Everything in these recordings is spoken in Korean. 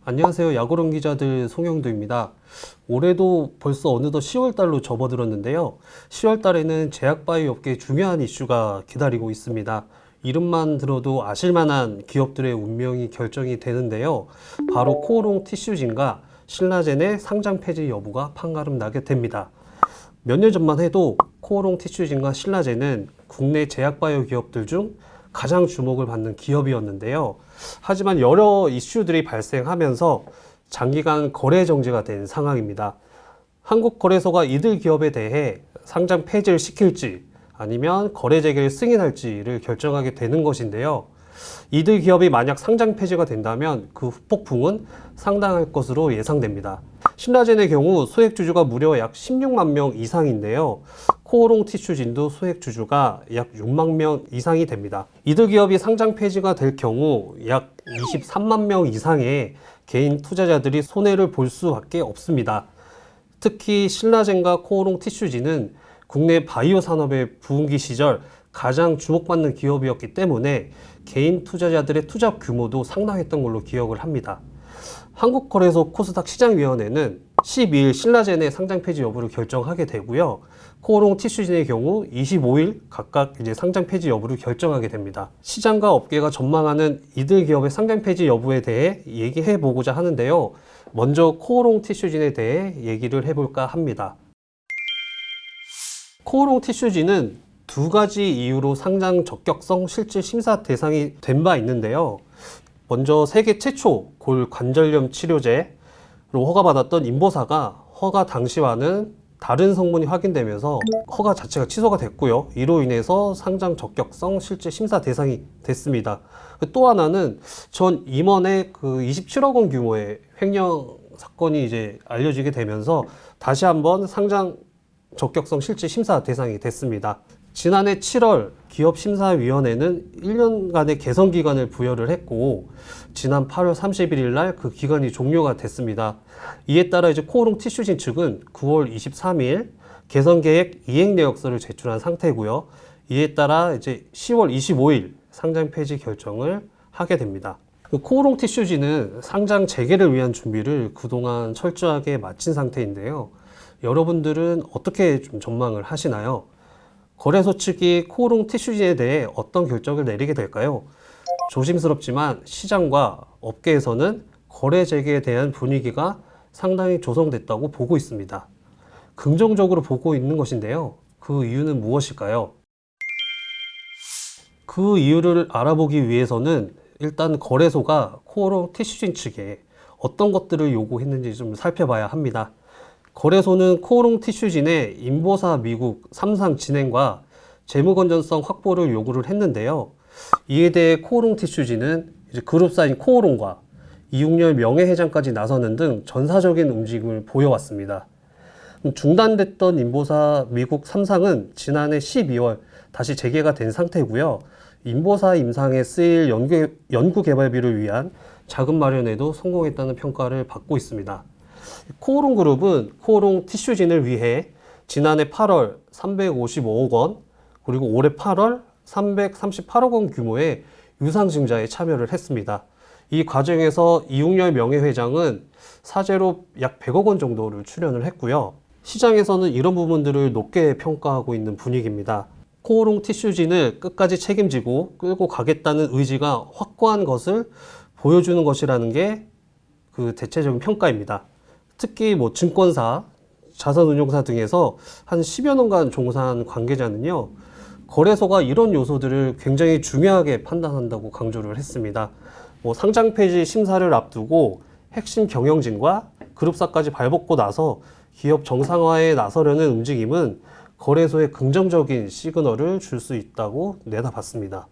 안녕하세요. 야구론 기자들 송영도입니다. 올해도 벌써 어느덧 10월달로 접어들었는데요. 10월달에는 제약바이오 업계에 중요한 이슈가 기다리고 있습니다. 이름만 들어도 아실만한 기업들의 운명이 결정이 되는데요. 바로 코오롱 티슈진과 신라젠의 상장 폐지 여부가 판가름 나게 됩니다. 몇 년 전만 해도 코오롱 티슈진과 신라젠은 국내 제약바이오 기업들 중 가장 주목을 받는 기업이었는데요. 하지만 여러 이슈들이 발생하면서 장기간 거래 정지가 된 상황입니다. 한국거래소가 이들 기업에 대해 상장 폐지를 시킬지 아니면 거래 재개를 승인할지를 결정하게 되는 것인데요. 이들 기업이 만약 상장 폐지가 된다면 그 후폭풍은 상당할 것으로 예상됩니다. 신라젠의 경우 소액 주주가 무려 약 16만 명 이상인데요. 코오롱 티슈진도 소액 주주가 약 6만 명 이상이 됩니다. 이들 기업이 상장 폐지가 될 경우 약 23만 명 이상의 개인 투자자들이 손해를 볼 수밖에 없습니다. 특히 신라젠과 코오롱 티슈진은 국내 바이오 산업의 부흥기 시절 가장 주목받는 기업이었기 때문에 개인 투자자들의 투자 규모도 상당했던 걸로 기억을 합니다. 한국거래소 코스닥 시장위원회는 12일 신라젠의 상장 폐지 여부를 결정하게 되고요. 코오롱 티슈진의 경우 25일 각각 상장 폐지 여부를 결정하게 됩니다. 시장과 업계가 전망하는 이들 기업의 상장 폐지 여부에 대해 얘기해 보고자 하는데요. 먼저 코오롱 티슈진에 대해 얘기를 해볼까 합니다. 코오롱 티슈진은 두 가지 이유로 상장 적격성 실질 심사 대상이 된 바 있는데요. 먼저 세계 최초 골관절염 치료제로 허가받았던 인보사가 허가 당시와는 다른 성분이 확인되면서 허가 자체가 취소가 됐고요. 이로 인해서 상장 적격성 실질 심사 대상이 됐습니다. 또 하나는 전 임원의 27억 원 규모의 횡령 사건이 알려지게 되면서 다시 한번 상장 적격성 실질 심사 대상이 됐습니다. 지난해 7월 기업심사위원회는 1년간의 개선 기간을 부여를 했고 지난 8월 31일 날 그 기간이 종료가 됐습니다. 이에 따라 코오롱 티슈진 측은 9월 23일 개선 계획 이행 내역서를 제출한 상태고요. 이에 따라 10월 25일 상장 폐지 결정을 하게 됩니다. 코오롱 티슈진은 상장 재개를 위한 준비를 그동안 철저하게 마친 상태인데요. 여러분들은 어떻게 좀 전망을 하시나요? 거래소 측이 코오롱 티슈진에 대해 어떤 결정을 내리게 될까요? 조심스럽지만 시장과 업계에서는 거래 재개에 대한 분위기가 상당히 조성됐다고 보고 있습니다. 긍정적으로 보고 있는 것인데요. 그 이유는 무엇일까요? 그 이유를 알아보기 위해서는 일단 거래소가 코오롱 티슈진 측에 어떤 것들을 요구했는지 좀 살펴봐야 합니다. 거래소는 코오롱 티슈진의 인보사 미국 3상 진행과 재무 건전성 확보를 요구를 했는데요. 이에 대해 코오롱 티슈진은 그룹사인 코오롱과 이웅렬 명예회장까지 나서는 등 전사적인 움직임을 보여왔습니다. 중단됐던 인보사 미국 3상은 지난해 12월 다시 재개가 된 상태고요. 인보사 임상에 쓰일 연구 개발비를 위한 자금 마련에도 성공했다는 평가를 받고 있습니다. 코오롱 그룹은 코오롱 티슈진을 위해 지난해 8월 355억 원 그리고 올해 8월 338억 원 규모의 유상증자에 참여를 했습니다. 이 과정에서 이웅렬 명예회장은 사재로 약 100억 원 정도를 출연을 했고요. 시장에서는 이런 부분들을 높게 평가하고 있는 분위기입니다. 코오롱 티슈진을 끝까지 책임지고 끌고 가겠다는 의지가 확고한 것을 보여주는 것이라는 게 그 대체적인 평가입니다. 특히 증권사, 자산운용사 등에서 한 10여 년간 종사한 관계자는요, 거래소가 이런 요소들을 굉장히 중요하게 판단한다고 강조를 했습니다. 상장 폐지 심사를 앞두고 핵심 경영진과 그룹사까지 발벗고 나서 기업 정상화에 나서려는 움직임은 거래소에 긍정적인 시그널을 줄 수 있다고 내다봤습니다.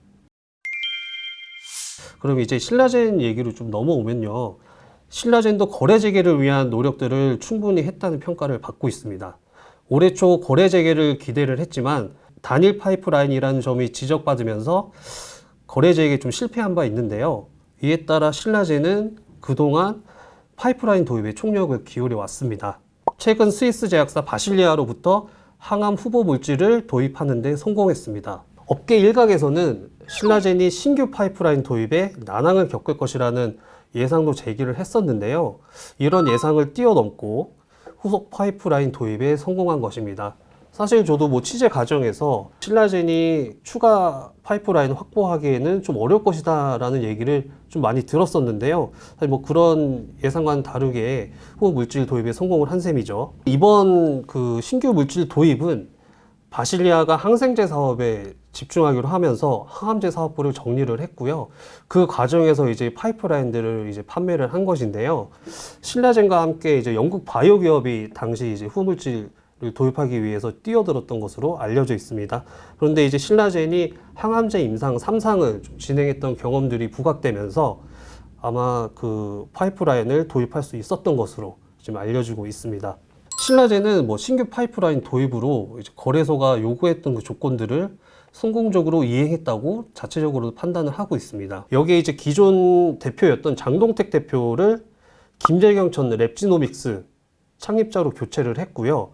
그럼 신라젠 얘기로 좀 넘어오면요. 신라젠도 거래 재개를 위한 노력들을 충분히 했다는 평가를 받고 있습니다. 올해 초 거래 재개를 기대를 했지만 단일 파이프라인이라는 점이 지적받으면서 거래 재개에 좀 실패한 바 있는데요. 이에 따라 신라젠은 그동안 파이프라인 도입에 총력을 기울여 왔습니다. 최근 스위스 제약사 바실리아로부터 항암 후보 물질을 도입하는 데 성공했습니다. 업계 일각에서는 신라젠이 신규 파이프라인 도입에 난항을 겪을 것이라는 예상도 제기를 했었는데요. 이런 예상을 뛰어넘고 후속 파이프라인 도입에 성공한 것입니다. 사실 저도 뭐 취재 과정에서 신라젠이 추가 파이프라인 확보하기에는 좀 어려울 것이다 라는 얘기를 좀 많이 들었었는데요. 사실 뭐 그런 예상과는 다르게 후속 물질 도입에 성공을 한 셈이죠. 이번 그 신규 물질 도입은 바실리아가 항생제 사업에 집중하기로 하면서 항암제 사업부를 정리를 했고요. 그 과정에서 이제 파이프라인들을 이제 판매를 한 것인데요. 신라젠과 함께 이제 영국 바이오 기업이 당시 이제 후물질을 도입하기 위해서 뛰어들었던 것으로 알려져 있습니다. 그런데 이제 신라젠이 항암제 임상 3상을 진행했던 경험들이 부각되면서 아마 그 파이프라인을 도입할 수 있었던 것으로 지금 알려지고 있습니다. 신라젠은 뭐 신규 파이프라인 도입으로 이제 거래소가 요구했던 그 조건들을 성공적으로 이행했다고 자체적으로 판단을 하고 있습니다. 여기에 이제 기존 대표였던 장동택 대표를 김재경 전 랩지노믹스 창립자로 교체를 했고요.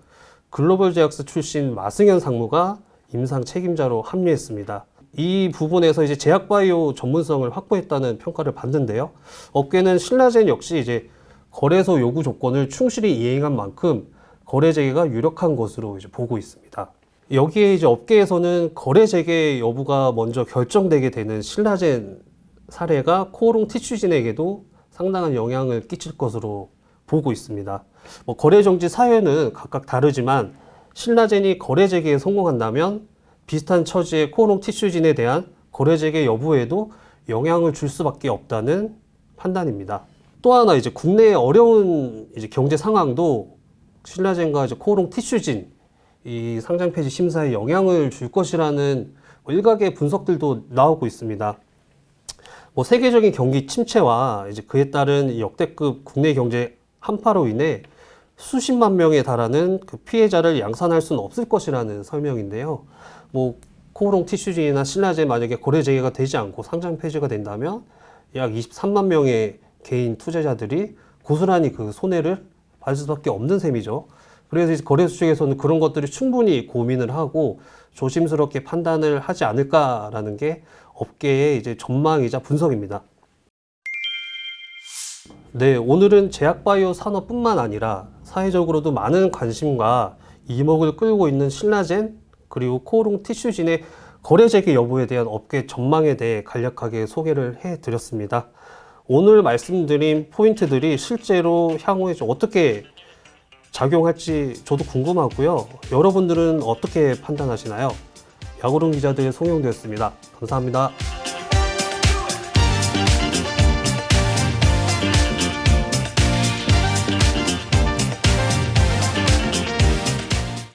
글로벌 제약스 출신 마승현 상무가 임상 책임자로 합류했습니다. 이 부분에서 이제 제약바이오 전문성을 확보했다는 평가를 받는데요. 업계는 신라젠 역시 이제 거래소 요구 조건을 충실히 이행한 만큼 거래 재개가 유력한 것으로 이제 보고 있습니다. 여기에 이제 업계에서는 거래 재개 여부가 먼저 결정되게 되는 신라젠 사례가 코오롱 티슈진에게도 상당한 영향을 끼칠 것으로 보고 있습니다. 뭐 거래 정지 사유는 각각 다르지만 신라젠이 거래 재개에 성공한다면 비슷한 처지의 코오롱 티슈진에 대한 거래 재개 여부에도 영향을 줄 수밖에 없다는 판단입니다. 또 하나 이제 국내의 어려운 이제 경제 상황도 신라젠과 이제 코오롱 티슈진 이 상장 폐지 심사에 영향을 줄 것이라는 일각의 분석들도 나오고 있습니다. 뭐 세계적인 경기 침체와 이제 그에 따른 역대급 국내 경제 한파로 인해 수십만 명에 달하는 그 피해자를 양산할 수는 없을 것이라는 설명인데요. 뭐 코오롱 티슈진이나 신라젠 만약에 거래 재개가 되지 않고 상장 폐지가 된다면 약 23만 명의 개인 투자자들이 고스란히 그 손해를 받을 수밖에 없는 셈이죠. 그래서 이제 거래소 측에서는 그런 것들이 충분히 고민을 하고 조심스럽게 판단을 하지 않을까라는 게 업계의 이제 전망이자 분석입니다. 네, 오늘은 제약바이오 산업뿐만 아니라 사회적으로도 많은 관심과 이목을 끌고 있는 신라젠 그리고 코오롱 티슈진의 거래 재개 여부에 대한 업계 전망에 대해 간략하게 소개를 해드렸습니다. 오늘 말씀드린 포인트들이 실제로 향후에 어떻게 작용할지 저도 궁금하고요. 여러분들은 어떻게 판단하시나요? 야구론 기자들의 송영도였습니다. 감사합니다.